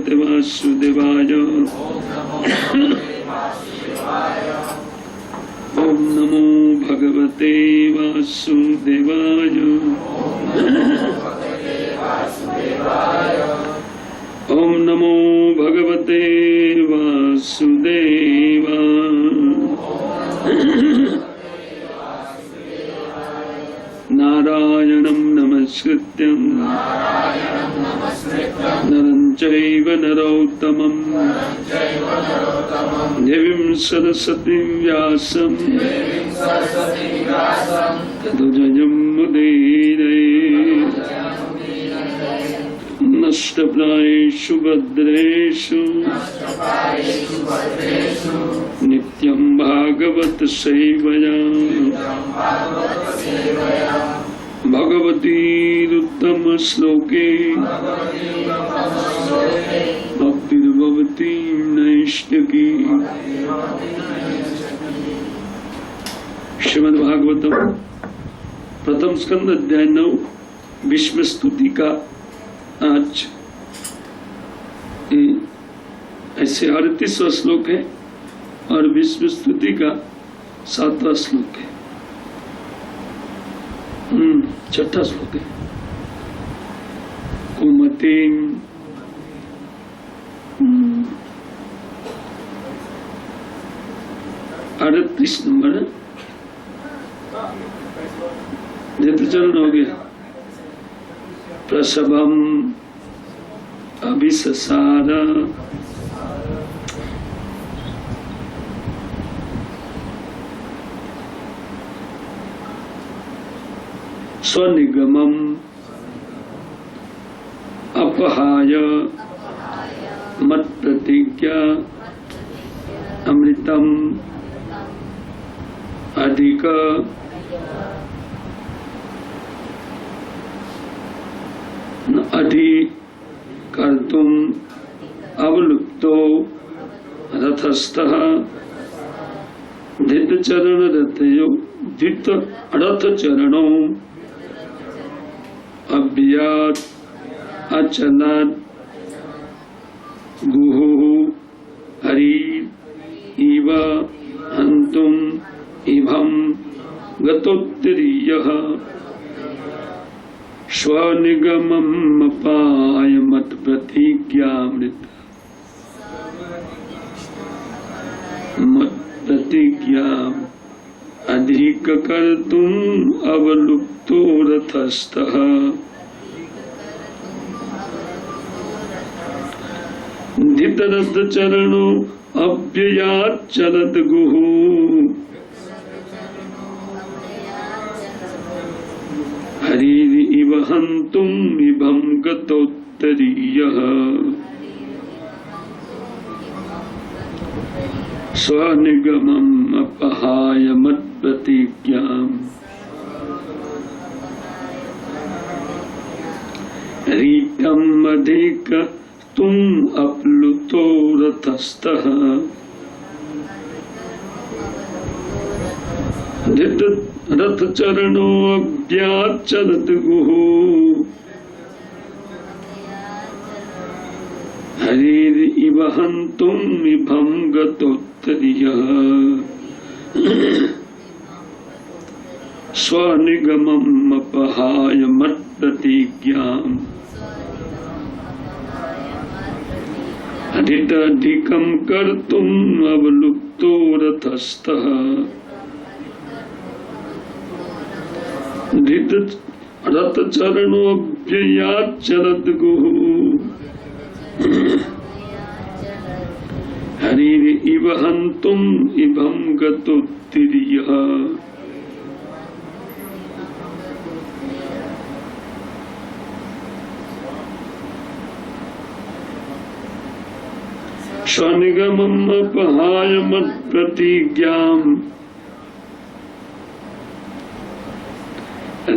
भगवते वासुदेवाय। ओम नमो भगवते वासुदेवाय। ओम नमो भगवते वासुदेवाय। नारायणं नमस्कृत्यं नरं चैव नरोत्तमं देवीं सरस्वतीं व्यासं ततो जयमुदीरये। नष्टप्रायेषु भद्रेषु नित्यं भागवत सेवया। भगवतीरुत्तम श्लोके भक्तिर्भवती नैष्ठिकी। श्रीमद्भागवतम प्रथम स्कंद अध्याय 9 भीष्म स्तुति का आज ऐसे 38वां श्लोक है और भीष्म स्तुति का 7वां श्लोक है। छठा श्लोक है। कुमति 38 नंबर है। चरण हो गया। प्रसभम अभिससार स्वनिगमम अपहाय मत्प्रतिज्ञा अमृतम अधिक अधिकर्तुम अवलुप्तो रथस्थः धृतचरण रथचरणो अभ्यात् अचलात् गुहुः हरि इव हन्तुम् इभं गतोत्तरीयः स्वनिगमम् अपाय मत्प्रतिज्ञामृत मत्प्रतिज्ञा अधिकर्तुम् अवलुप्तो रथस्थः धृतरथचरणो अव्ययात् चलत् गुहुः हरिरिव हन्तुम् इभं गतोत्तरीयः स्वनिगमम् अपहाय मत्प्रतिज्ञाम् रीतम् अधिकर्तुम् अप्लुतो रथस्थः रथचरणो अभ्यात् चलत् गुहुः हरिरिव हन्तुम् इभं गतोत्तरीयः स्वनिगमम् अपहाय मत्प्रतिज्ञाम् अधिकं कर्तुम् अवलुप्तो रथस्थः रथचरणो अभ्ययात् चलत् गुहुः हरिरिव हन्तुम् इभं गतोत्तरीयः स्वनिगमम् अपहाय मत्प्रतिज्ञाम्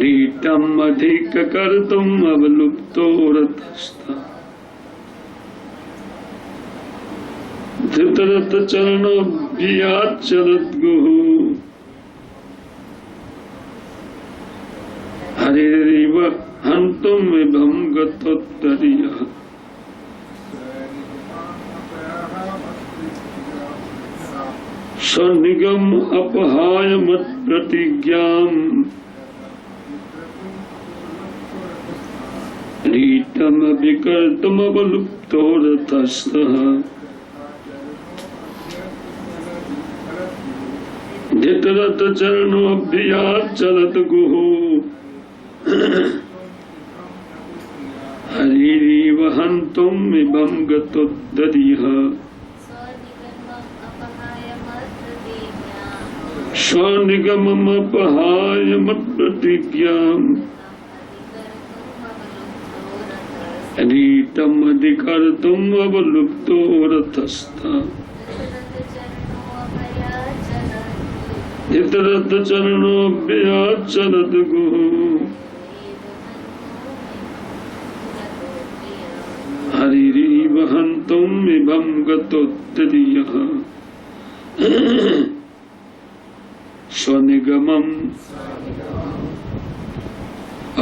रीतम् अधिकर्तुम् अवलुप्तो रथस्थः धृतरथचरणो अभ्यात् चलत् गुहुः हरिरिव हन्तुम् इभं गतोत्तरीयः स्वनिगम अपहाय मत प्रतिज्ञाम रीतम विकर्तम अवलुप्तो रथस्थः धितरथ चरणोऽभ्याचलत् गुहो हरिरिव हन्तुम् इमं गतोद्धरिः स्वनिगमम् अपहाय मत्प्रतिज्ञाम् रीतम् अधिकर्तुम् अवलुप्तो रथस्थः धितरथ चरणोऽभ्याचलत् गुहो हरिरिव हन्तुम् इमं गतोद्धरिः स्वनिगमम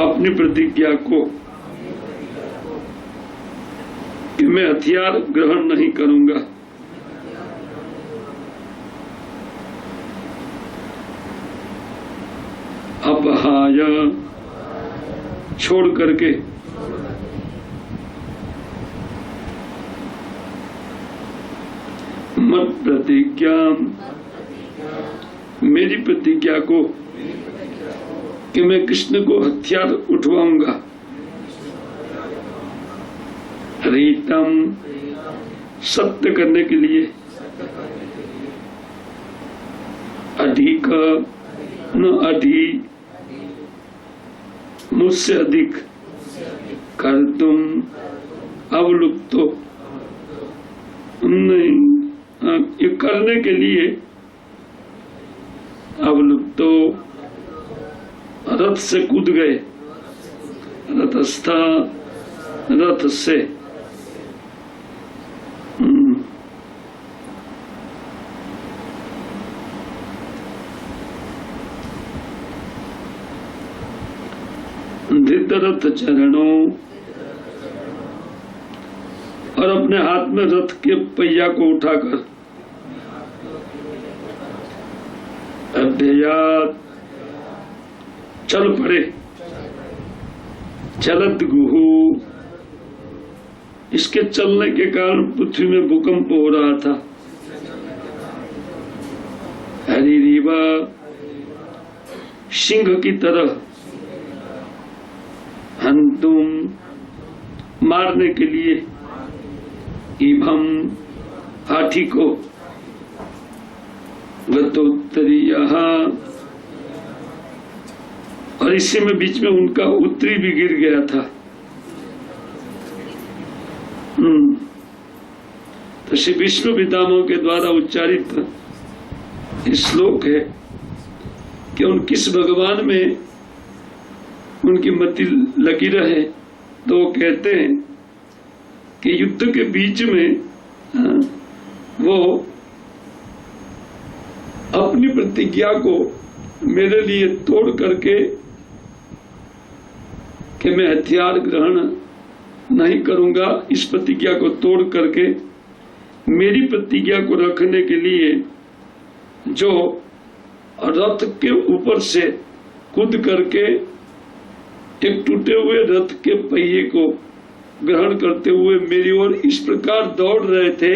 अपनी प्रतिज्ञा को कि मैं हथियार ग्रहण नहीं करूंगा, अपहाय छोड़ करके मत प्रतिज्ञा मेरी प्रतिज्ञा को कि मैं कृष्ण को हथियार उठवाऊंगा, रीतम सत्य करने के लिए, अधिक न अधि मुझसे अधिक, कर तुम अवलुप्तो नहीं, ये करने के लिए अवलुप्तो रथ से कूद गए, रथस्था रथ से, धृतरथ चरणों और अपने हाथ में रथ के पहिया को उठाकर अभ्यात चल पड़े, चलत गुहु इसके चलने के कारण पृथ्वी में भूकंप हो रहा था, हरिरीवा सिंह की तरह, हंतुम मारने के लिए, इभम हाथी को, गतोत्तरी यहाँ, और इसी में बीच में उनका उत्तरी भी गिर गया था। तो श्री विष्णु पितामह के द्वारा उच्चारित श्लोक है कि उन किस भगवान में उनकी मति लगी रहे, तो वो कहते हैं कि युद्ध के बीच में वो अपनी प्रतिज्ञा को मेरे लिए तोड़ करके कि मैं हथियार ग्रहण नहीं करूंगा, इस प्रतिज्ञा को तोड़ करके मेरी प्रतिज्ञा को रखने के लिए जो रथ के ऊपर से कूद करके एक टूटे हुए रथ के पहिए को ग्रहण करते हुए मेरी ओर इस प्रकार दौड़ रहे थे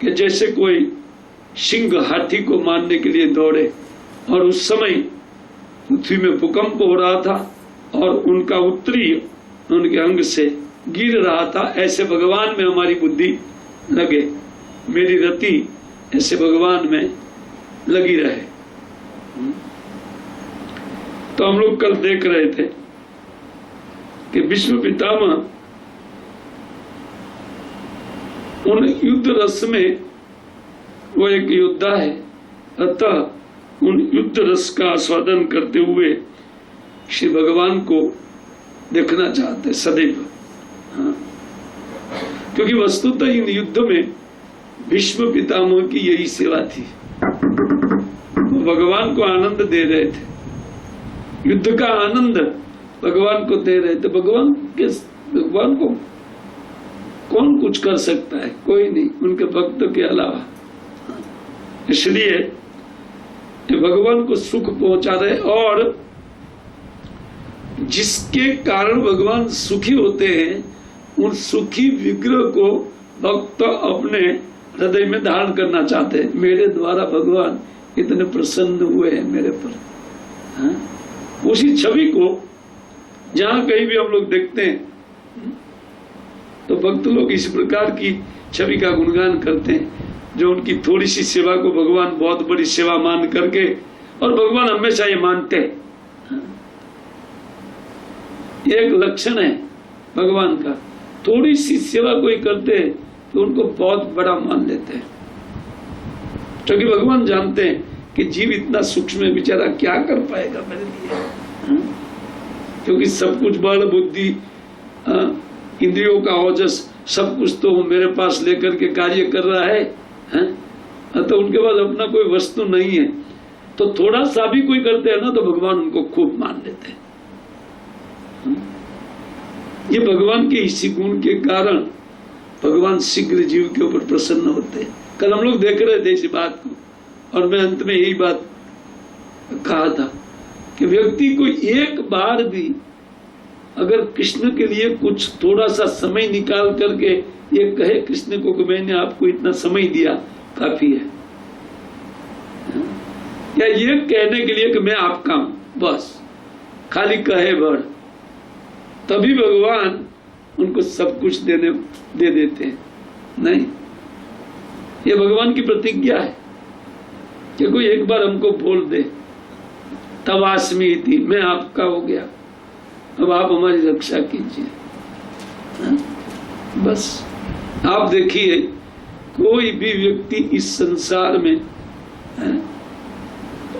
कि जैसे कोई सिंह हाथी को मारने के लिए दौड़े, और उस समय पृथ्वी में भूकंप हो रहा था और उनका उत्तरी उनके अंग से गिर रहा था। ऐसे भगवान में हमारी बुद्धि लगे, मेरी रति ऐसे भगवान में लगी रहे। तो हम लोग कल देख रहे थे कि विष्णु पितामह उन युद्ध रस में, वो एक योद्धा है, अतः उन युद्ध रस का आस्वादन करते हुए श्री भगवान को देखना चाहते सदैव। हाँ। क्योंकि वस्तुतः इन युद्ध में भीष्म पितामह की यही सेवा थी, वो भगवान को आनंद दे रहे थे, युद्ध का आनंद भगवान को दे रहे थे। भगवान को कौन कुछ कर सकता है? कोई नहीं, उनके भक्तों के अलावा। इसलिए ये भगवान को सुख पहुंचा रहे, और जिसके कारण भगवान सुखी होते हैं उन सुखी विग्रह को भक्त अपने हृदय में धारण करना चाहते हैं। मेरे द्वारा भगवान इतने प्रसन्न हुए हैं मेरे पर, हाँ? उसी छवि को जहां कहीं भी हम लोग देखते हैं तो भक्त लोग इस प्रकार की छवि का गुणगान करते हैं, जो उनकी थोड़ी सी सेवा को भगवान बहुत बड़ी सेवा मान करके, और भगवान हमेशा ये मानते हैं, एक लक्षण है भगवान का, थोड़ी सी सेवा कोई करते हैं तो उनको बहुत बड़ा मान लेते हैं, क्योंकि भगवान जानते हैं कि जीव इतना सूक्ष्म बेचारा क्या कर पाएगा मेरे लिए, क्योंकि सब कुछ बल बुद्धि इंद्रियों का ओजस सब कुछ तो मेरे पास लेकर के कार्य कर रहा है, तो उनके पास अपना कोई वस्तु नहीं है, तो थोड़ा सा भी कोई करते हैं ना तो भगवान उनको खूब मान लेते हैं। ये भगवान के इसी गुण के कारण भगवान शीघ्र जीव के ऊपर प्रसन्न होते हैं। कल हम लोग देख रहे थे इसी बात को, और मैं अंत में यही बात कहा था कि व्यक्ति को एक बार भी अगर कृष्ण के लिए कुछ थोड़ा सा समय निकाल करके ये कहे कृष्ण को कि मैंने आपको इतना समय दिया, काफी है, या ये कहने के लिए कि मैं आपका हूं, बस खाली कहे बढ़, तभी भगवान उनको सब कुछ दे देते हैं। नहीं, ये भगवान की प्रतिज्ञा है कि कोई एक बार हमको बोल दे तवास्मी थी, मैं आपका हो गया, अब आप हमारी रक्षा कीजिए। बस आप देखिए कोई भी व्यक्ति इस संसार में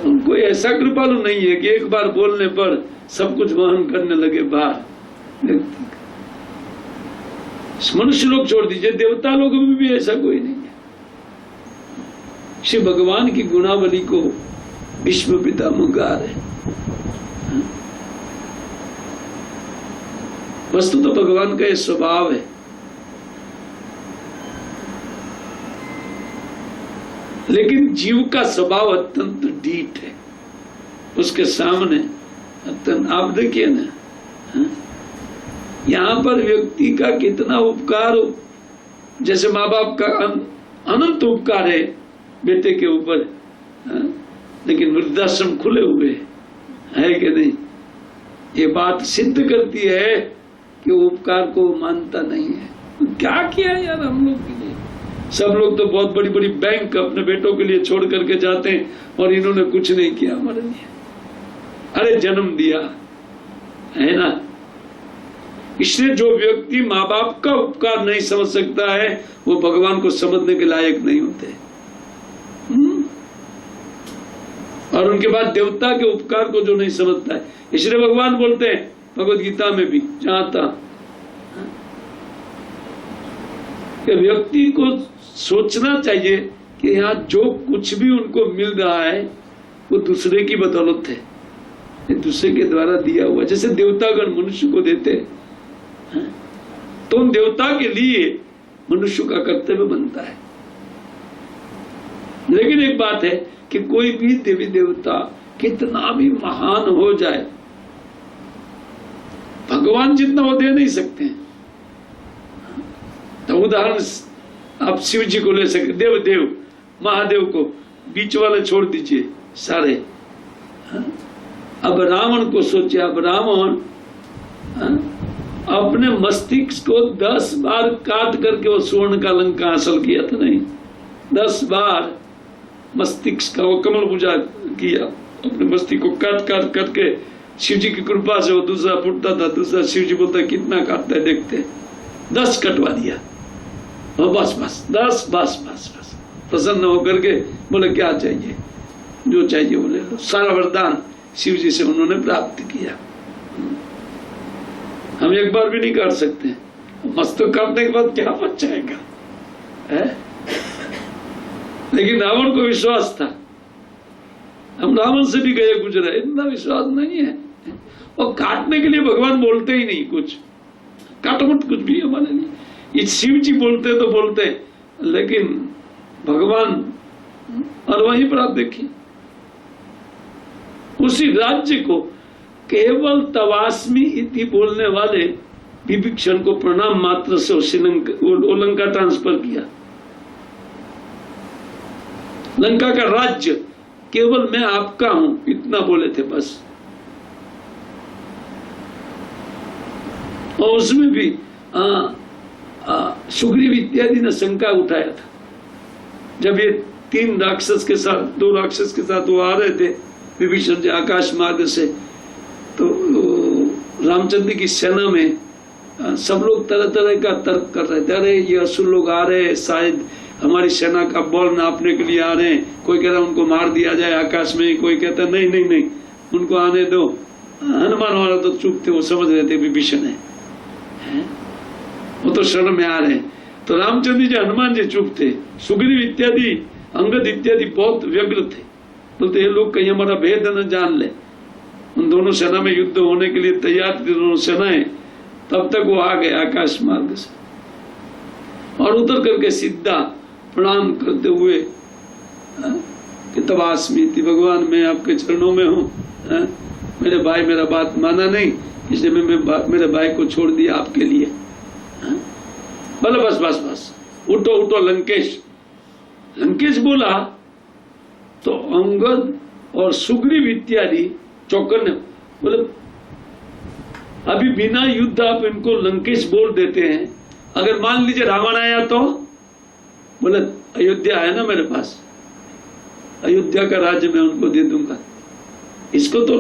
उनको ऐसा कृपालु नहीं है कि एक बार बोलने पर सब कुछ वहन करने लगे बाहर। मनुष्य लोग छोड़ दीजिए, देवता लोग में भी ऐसा कोई नहीं है। श्री भगवान की गुणावली को विश्व पितामह गा रहे। वस्तु तो भगवान का ये स्वभाव है, लेकिन जीव का स्वभाव अत्यंत ढीठ है, उसके सामने अत्यंत, आप देखिए ना, यहाँ पर व्यक्ति का कितना उपकार हो, जैसे माँ बाप का अनंत उपकार है बेटे के ऊपर, लेकिन वृद्धाश्रम खुले हुए है कि नहीं? ये बात सिद्ध करती है कि उपकार को मानता नहीं है। तो क्या किया यार हम लोग के लिए? सब लोग तो बहुत बड़ी बड़ी बैंक अपने बेटों के लिए छोड़ करके जाते हैं, और इन्होंने कुछ नहीं किया हमारे लिए। अरे जन्म दिया है ना। इसलिए जो व्यक्ति माँ बाप का उपकार नहीं समझ सकता है वो भगवान को समझने के लायक नहीं होते। और उनके बाद देवता के उपकार को जो नहीं समझता है, इसलिए भगवान बोलते हैं भगवद गीता में भी, जहां था कि व्यक्ति को सोचना चाहिए कि यहाँ जो कुछ भी उनको मिल रहा है वो दूसरे की बदौलत है, ये दूसरे के द्वारा दिया हुआ। जैसे देवतागण मनुष्य को देते हैं, तो उन देवता के लिए मनुष्य का कर्तव्य बनता है। लेकिन एक बात है कि कोई भी देवी देवता कितना भी महान हो जाए, भगवान जितना वो दे नहीं सकते। तो उदाहरण आप शिव जी को ले सकते, देव महादेव को बीच वाले छोड़ दीजिए सारे। अब रावण को सोचिए, अब रावण अपने मस्तिष्क को 10 बार काट करके वो स्वर्ण का लंका हासिल किया था। नहीं, 10 बार मस्तिष्क का वो कमल पूजा किया, अपने मस्तिष्क को काट करके शिव जी की कृपा से वो दूसरा फुटता था, दूसरा शिव जी बोलता कितना काटता है देखते, 10 कटवा दिया। और बस 10 प्रसन्न होकर के बोले क्या चाहिए, जो चाहिए वो ले लो। सारा वरदान शिव जी से उन्होंने प्राप्त किया। हम एक बार भी नहीं काट सकते, मस्तक काटने के बाद क्या बच जाएगा है? लेकिन रावण को विश्वास था, हम रावण से भी गए गुजरे, इतना विश्वास नहीं है। और काटने के लिए भगवान बोलते ही नहीं कुछ, काटो मत कुछ भी हमारे लिए। ये शिव जी बोलते तो बोलते, लेकिन भगवान और वहीं पर आप देखिए उसी राज्य को केवल तवास्मी इति बोलने वाले विभीषण को प्रणाम मात्र से लंका ट्रांसफर किया। लंका का राज्य केवल मैं आपका हूं इतना बोले थे बस। और उसमें भी सुग्रीव इत्यादि ने शंका उठाया था जब ये 3 राक्षस के साथ 2 राक्षस के साथ वो आ रहे थे विभीषण जी आकाश मार्ग से, तो रामचंद्र की सेना में सब लोग तरह तरह का तर्क कर रहे थे। अरे ये असुर लोग आ रहे हैं, शायद हमारी सेना का बल नापने के लिए आ रहे हैं। कोई कहता उनको मार दिया जाए आकाश में, कोई कहता नहीं नहीं नहीं उनको आने दो। हनुमान वाला तो चुप थे, वो समझ रहे थे विभीषण है, वो तो शरण में आ रहे हैं। तो रामचंद्र जी हनुमान जी चुप थे। सुग्रीव इत्यादि अंगद इत्यादि बहुत व्यग्र थे, बोलते ये लोग कहीं हमारा भेद न जान ले। उन दोनों सेना में युद्ध होने के लिए तैयार थी दोनों सेनाएं। तब तक वो आ गए आकाश मार्ग से और उतर करके सीधा प्रणाम करते हुए कि तवास्मी थी, भगवान मैं आपके चरणों में हूँ। मेरे भाई मेरा बात माना नहीं, इसलिए मैं मेरे भाई को छोड़ दिया आपके लिए। बोले बस बस बस उठो उठो लंकेश। लंकेश बोला तो अंगद और सुग्रीव इत्यादि चौकन्ने, बोले अभी बिना युद्ध आप इनको लंकेश बोल देते हैं, अगर मान लीजिए रावण आया तो? बोले अयोध्या है ना मेरे पास, अयोध्या का राज्य मैं उनको दे दूंगा। इसको तो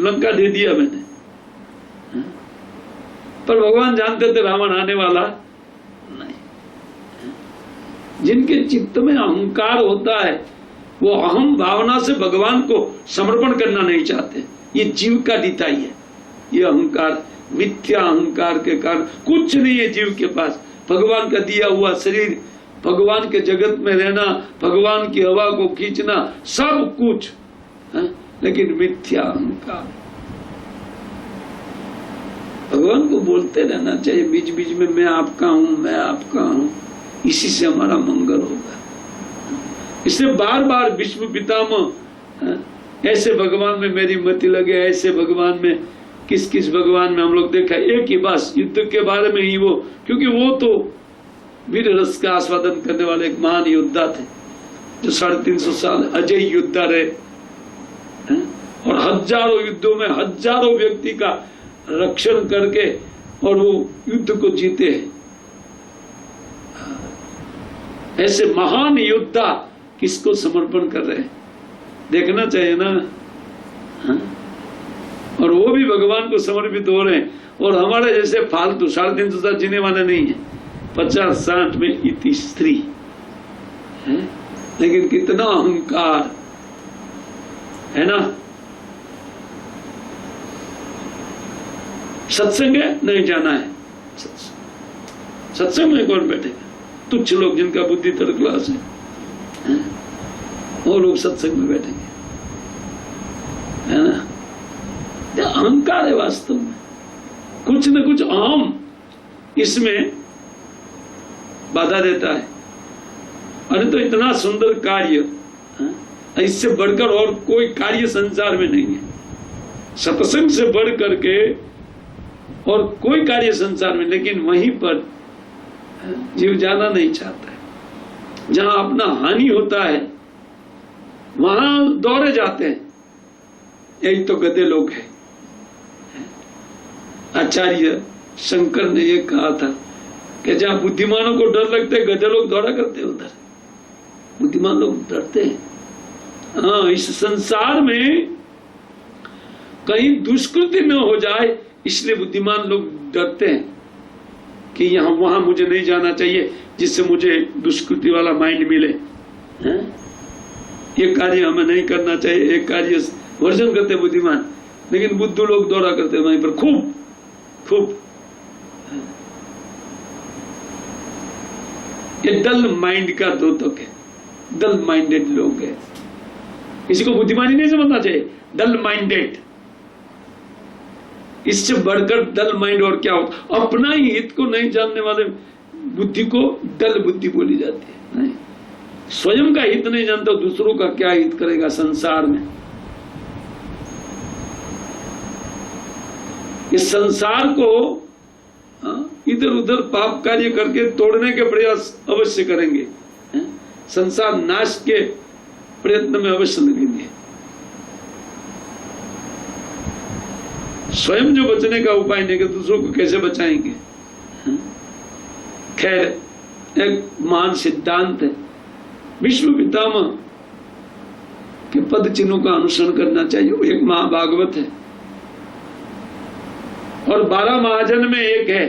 लंका दे दिया मैंने। पर भगवान जानते थे रावण आने वाला नहीं। जिनके चित्त में अहंकार होता है वो अहम भावना से भगवान को समर्पण करना नहीं चाहते। ये जीव का दिताई है। ये अहंकार मिथ्या अहंकार के कारण कुछ नहीं है जीव के पास। भगवान का दिया हुआ शरीर, भगवान के जगत में रहना, भगवान की हवा को खींचना, सब कुछ है, लेकिन मिथ्या अहंकार। भगवान को बोलते रहना चाहिए बीच बीच में, मैं आपका हूं, मैं आपका हूं। इसी से हमारा मंगल होगा। इसलिए बार बार विश्व पितामह ऐसे भगवान में मेरी मति लगे, ऐसे भगवान में, किस किस भगवान में हम लोग देखा एक ही बस युद्ध के बारे में ही वो, क्योंकि वो तो वीर रस का आस्वादन करने वाले एक महान योद्धा थे जो 350 साल अजय योद्धा रहे और हजारों युद्धों में हजारों व्यक्ति का रक्षण करके और वो युद्ध को जीते हैं। ऐसे महान योद्धा किसको समर्पण कर रहे हैं देखना चाहिए ना। और वो भी भगवान को समर्पित हो रहे हैं और हमारे जैसे फालतू 350 साल जीने वाले नहीं है। 50-60 में इति स्त्री है, लेकिन कितना अहंकार है ना। सत्संग है नहीं जाना है, सत्संग में कौन बैठेगा? तुच्छ लोग जिनका बुद्धि थर्ड क्लास है वो लोग सत्संग में बैठेंगे, है ना। अहंकार है वास्तव में, कुछ न कुछ अहम इसमें बाधा देता है। अरे तो इतना सुंदर कार्य, इससे बढ़कर और कोई कार्य संसार में नहीं है। सत्संग से बढ़ करके और कोई कार्य संसार में, लेकिन वहीं पर जीव जाना नहीं चाहता है। जहां अपना हानि होता है वहां दौड़े जाते हैं। यही तो गधे लोग हैं। आचार्य शंकर ने ये कहा था कि जहां बुद्धिमानों को डर लगता है गधे लोग दौड़ा करते हैं, उधर बुद्धिमान लोग डरते हैं। हाँ, इस संसार में कहीं दुष्कृति न हो जाए इसलिए बुद्धिमान लोग डरते हैं कि यहाँ वहां मुझे नहीं जाना चाहिए जिससे मुझे दुष्कृति वाला माइंड मिले। ये कार्य हमें नहीं करना चाहिए, एक कार्य वर्जन करते बुद्धिमान, लेकिन बुद्धू लोग दौड़ा करते वहीं पर खूब खूब। ये डल माइंड का द्योतक है, डल माइंडेड लोग है। किसी को बुद्धिमानी नहीं समझना चाहिए, डल माइंडेड। इससे बढ़कर डल माइंड और क्या होता? अपना ही हित को नहीं जानने वाले बुद्धि को डल बुद्धि बोली जाती है। नहीं, स्वयं का हित नहीं जानता, दूसरों का क्या हित करेगा संसार में। इस संसार को इधर उधर पाप कार्य करके तोड़ने के प्रयास अवश्य करेंगे, संसार नाश के प्रयत्न में अवश्य लगेंगे। स्वयं जो बचने का उपाय नहीं कि दूसरों को कैसे बचाएंगे। खैर एक महान सिद्धांत है, विश्व पितामह के पद चिन्हों का अनुसरण करना चाहिए। एक महाभागवत है और 12 महाजन में एक है।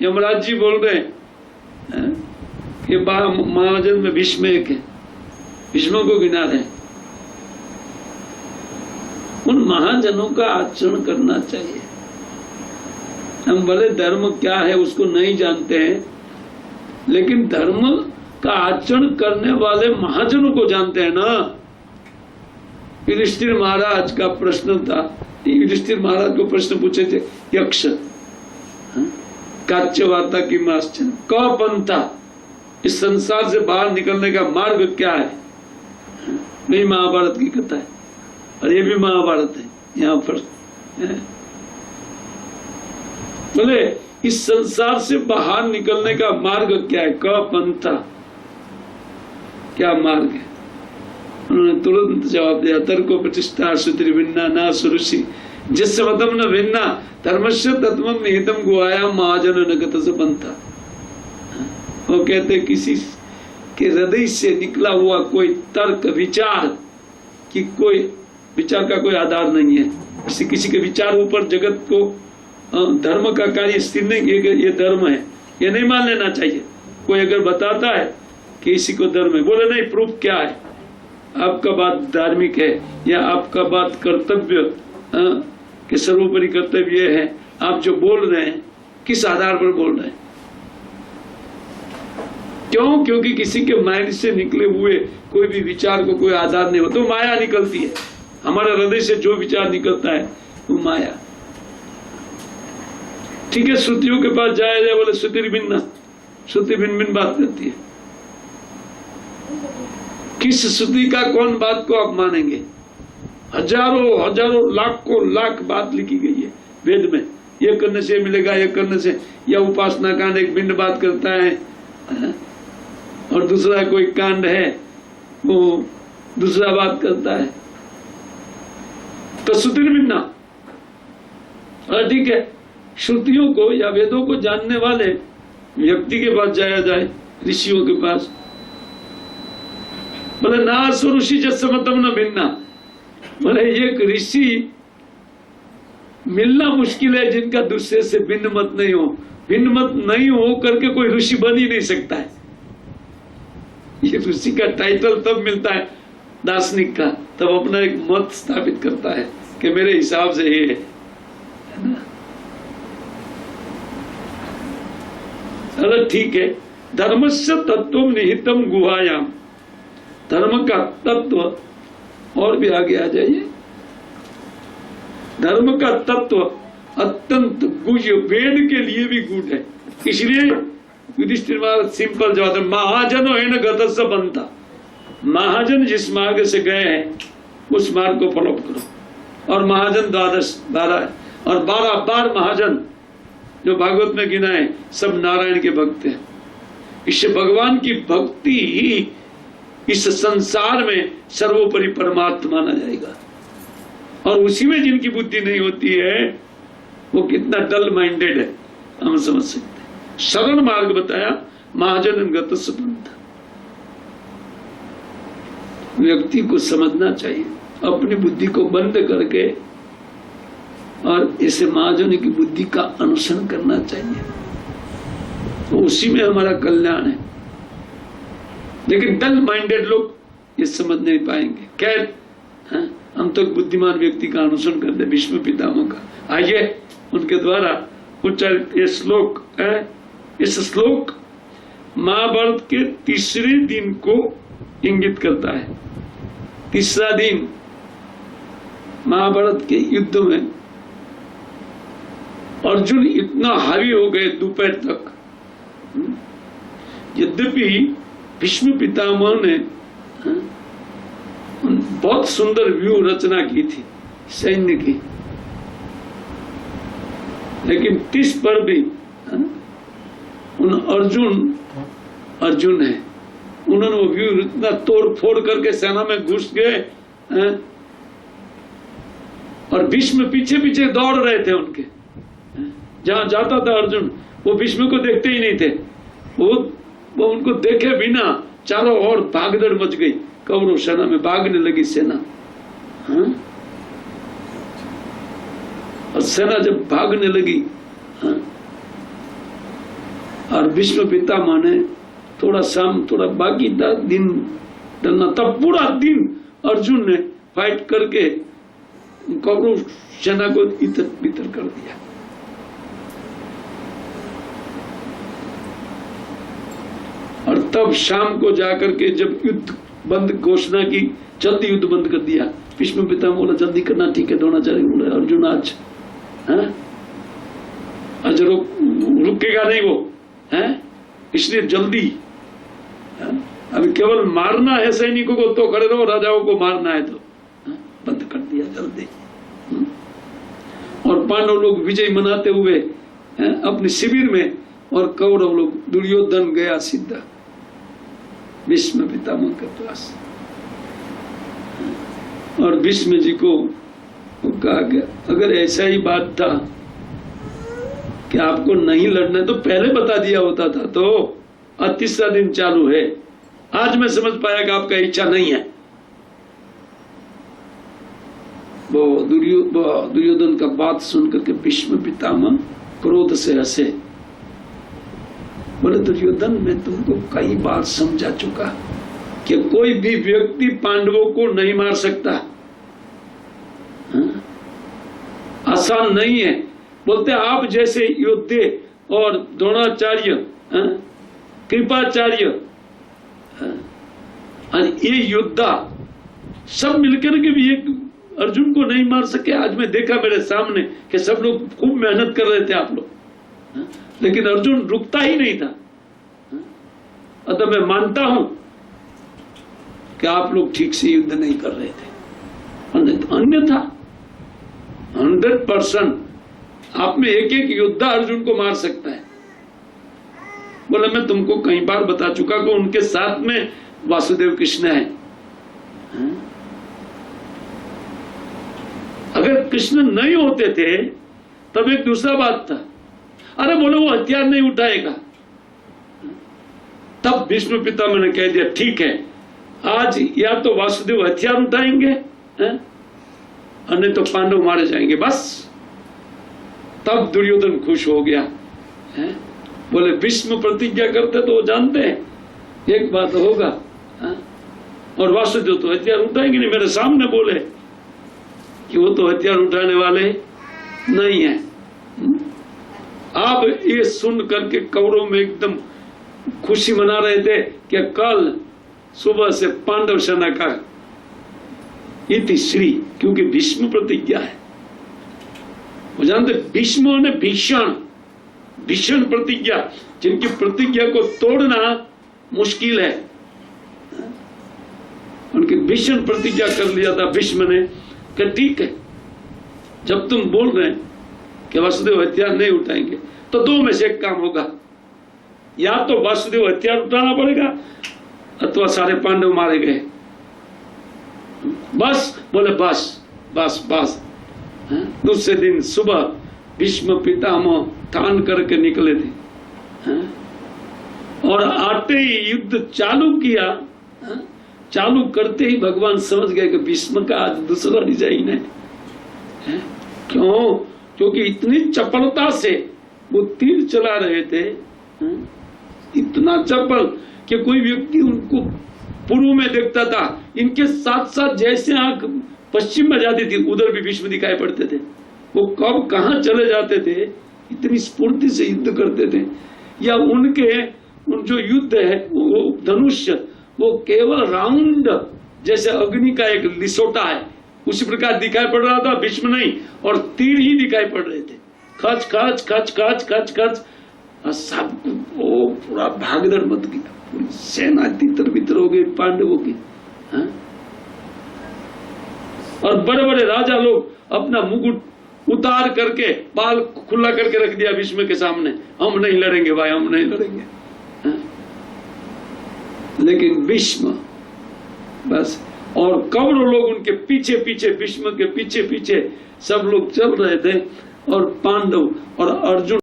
यमराज जी बोल रहे हैं कि 12 महाजन में भीष्म एक है, भीष्म को गिना रहे। उन महाजनों का आचरण करना चाहिए। हम भले धर्म क्या है उसको नहीं जानते हैं, लेकिन धर्म का आचरण करने वाले महाजनों को जानते हैं ना। युधिष्ठिर महाराज का प्रश्न था, युधिष्ठिर महाराज को प्रश्न पूछे थे यक्ष, काच्यवार्ता की माश्चर्य क पंथा, इस संसार से बाहर निकलने का मार्ग क्या है। नहीं, महाभारत की कथा है और ये भी महाभारत है। यहाँ पर बोले इस संसार से बाहर निकलने का मार्ग क्या है, क पंथा, क्या मार्ग है। उन्होंने तुरंत जवाब दिया, तर्को प्रतिष्ठा सुत्री भिन्ना ना सुरुषि जिससे मतम न भिन्ना धर्मस्य तत्वम निहितम गुआयाम महाजन नगत से पंथा। वो कहते किसी के हृदय से निकला हुआ कोई तर्क विचार कि कोई विचार का कोई आधार नहीं है, किसी के विचार ऊपर जगत को धर्म का कार्य स्थिर नहीं कि ये धर्म है, ये नहीं मान लेना चाहिए। कोई अगर बताता है कि इसी को धर्म है, बोले नहीं प्रूफ क्या है, आपका बात धार्मिक है या आपका बात कर्तव्य कि सर्वोपरि कर्तव्य है, आप जो बोल रहे हैं किस आधार पर बोल रहे हैं। क्यों? क्योंकि किसी के माइंड से निकले हुए कोई भी विचार को कोई आधार नहीं होता, तो माया निकलती है। हमारे हृदय से जो विचार निकलता है वो माया। ठीक है, श्रुतियों के पास जाया जाए, बोले श्रुति भिन्न, श्रुति भिन्न भिन्न बात करती है। किस श्रुति का कौन बात को आप मानेंगे? हजारों हजारों लाखों लाख बात लिखी गई है वेद में, ये करने से मिलेगा, ये करने से, या उपासना कांड एक भिन्न बात करता है और दूसरा कोई कांड है वो दूसरा बात करता है। तो श्रुति भिन्ना, ठीक है, श्रुतियों को या वेदों को जानने वाले व्यक्ति के पास जाया जाए, ऋषियों के पास। बोले ना ऋषि जसमतम न भिन्ना, बोले एक ऋषि मिलना मुश्किल है जिनका दूसरे से भिन्न मत नहीं हो। भिन्न मत नहीं हो करके कोई ऋषि बन ही नहीं सकता है। ये ऋषि का टाइटल तब मिलता है दार्शनिक का, तब अपना एक मत स्थापित करता है कि मेरे हिसाब से ये है ना। चलो ठीक है, धर्मस्य तत्व निहितम गुहायाम, धर्म का तत्व, और भी आगे आ जाइए, धर्म का तत्व अत्यंत गुह्य, वेद के लिए भी गूढ़ है। इसलिए युधिष्ठिर महाराज सिंपल जवाब है, महाजनो है न गतस्य बनता, महाजन जिस मार्ग से गए हैं उस मार्ग को फॉलो करो। और महाजन 12 है, और 12 महाजन जो भागवत में गिना है सब नारायण के भक्त हैं। इससे भगवान की भक्ति ही इस संसार में सर्वोपरि परमात्मा माना जाएगा। और उसी में जिनकी बुद्धि नहीं होती है वो कितना डल माइंडेड है हम समझ सकते हैं। सरल मार्ग बताया, महाजन गतस्य पंथा। व्यक्ति को समझना चाहिए, अपनी बुद्धि को बंद करके और इसे महाजन की बुद्धि का अनुसरण करना चाहिए, तो उसी में हमारा कल्याण है। लेकिन डल माइंडेड लोग ये समझ नहीं पाएंगे। खैर हम तो बुद्धिमान व्यक्ति का अनुसरण करते, भीष्म पितामह का। आइए उनके द्वारा उच्चारित ये श्लोक है। इस श्लोक महाभारत के तीसरे दिन को इंगित करता है। तीसरा दिन महाभारत के युद्ध में अर्जुन इतना हावी हो गए दोपहर तक, यद्यपि भीष्म पितामह ने बहुत सुंदर व्यू रचना की थी सैन्य की, लेकिन 30 पर भी उन अर्जुन है, उन्होंने वो व्यू इतना तोड़ फोड़ करके सेना में घुस गए और भीष्म पीछे पीछे दौड़ रहे थे उनके। जहां जाता था अर्जुन वो भीष्म को देखते ही नहीं थे, वो उनको देखे बिना चारों ओर भागदड़ मच गई, कौरव सेना में भागने लगी सेना। और सेना जब भागने लगी और भीष्म पितामह ने थोड़ा शाम थोड़ा बाकी दिन डरना, तब पूरा दिन अर्जुन ने फाइट करके कौरव सेना को इतर बितर कर दिया। और तब शाम को जाकर के जब युद्ध बंद घोषणा की, जल्दी युद्ध बंद कर दिया। भीष्म पितामह बोला जल्दी करना, ठीक है द्रोणाचार्य बोले अर्जुन आज रुकेगा नहीं वो है, इसलिए जल्दी अभी केवल मारना है सैनिकों को तो खड़े रहो, राजाओं को मारना है तो बंद कर दिया जल्दी। और पांडव लोग विजय मनाते हुए अपने शिविर में, और कौरव लोग, दुर्योधन गया सीधा भीष्म पितामह के पास और भीष्म जी को कहा कि अगर ऐसा ही बात था कि आपको नहीं लड़ना तो पहले बता दिया होता था, तो आज 3रा दिन चालू है, आज मैं समझ पाया कि आपका इच्छा नहीं है। वो दुर्योधन का बात सुनकर के भीष्म पितामह क्रोध से हंसे, बोले दुर्योधन मैं तुमको कई बार समझा चुका कि कोई भी व्यक्ति पांडवों को नहीं मार सकता, आसान नहीं है। बोलते आप जैसे योद्धे और द्रोणाचार्य, कृपाचार्य, ये योद्धा सब मिलकर के भी एक अर्जुन को नहीं मार सके। आज मैं देखा मेरे सामने कि सब लोग खूब मेहनत कर रहे थे आप लोग, लेकिन अर्जुन रुकता ही नहीं था। अतः मैं मानता हूं कि आप लोग ठीक से युद्ध नहीं कर रहे थे, अन्यथा 100% आप में एक एक योद्धा अर्जुन को मार सकता है। बोले मैं तुमको कई बार बता चुका कि उनके साथ में वासुदेव कृष्ण है। अगर कृष्ण नहीं होते थे तब एक दूसरा बात था, अरे बोले वो हथियार नहीं उठाएगा। तब भीष्म पितामह ने कह दिया ठीक है, आज या तो वासुदेव हथियार उठाएंगे और नहीं तो पांडव मारे जाएंगे, बस। तब दुर्योधन खुश हो गया। बोले भीष्म प्रतिज्ञा करते तो वो जानते हैं एक बात होगा, और वासुदेव तो हथियार उठाएंगे नहीं। मेरे सामने बोले कि वो तो हथियार उठाने वाले नहीं है। आप ये सुन करके कौरव में एकदम खुशी मना रहे थे कि कल सुबह से पांडव सेना का इति श्री, क्योंकि भीष्म प्रतिज्ञा है। वो जानते भीष्म ने भीषण प्रतिज्ञा, जिनकी प्रतिज्ञा को तोड़ना मुश्किल है, उनकी भीषण प्रतिज्ञा कर लिया था भीष्म ने कि ठीक है, जब तुम बोल रहे हैं कि वासुदेव हथियार नहीं उठाएंगे तो दो में से एक काम होगा, या तो वासुदेव हथियार उठाना पड़ेगा अथवा सारे पांडव मारे गए। बस बोले बस बस बस। दूसरे दिन सुबह भीष्म पितामह ठान करके निकले थे और आते ही युद्ध चालू किया। चालू करते ही भगवान समझ गए कि भीष्म का आज दूसरा डिजाइन है। क्यों? क्योंकि इतनी चपलता से वो तीर चला रहे थे, इतना चपल कि कोई व्यक्ति उनको पूर्व में देखता था, इनके साथ साथ जैसे आंख पश्चिम में जाती थी उधर भी भीष्म दिखाई पड़ते थे। वो कब कहां चले जाते थे, इतनी स्फूर्ति से युद्ध करते थे। या उनके जो युद्ध है वो धनुष्य, वो केवल राउंड जैसे अग्नि का एक लिसोटा है उसी प्रकार दिखाई पड़ रहा था। भीष्म नहीं, और तीर ही दिखाई पड़ रहे थे, खच खच खच खच खच खच। सब वो पूरा भागदड़ मच गया, सेना तितर बितर हो गई पांडवों की। हाँ? और बड़े बड़े राजा लोग अपना मुकुट उतार करके बाल खुला करके रख दिया भीष्म के सामने, हम नहीं लड़ेंगे भाई, हम नहीं लड़ेंगे। हाँ? लेकिन भीष्म बस, और कौरव लोग उनके पीछे पीछे, भीष्म के पीछे पीछे सब लोग चल रहे थे, और पांडव और अर्जुन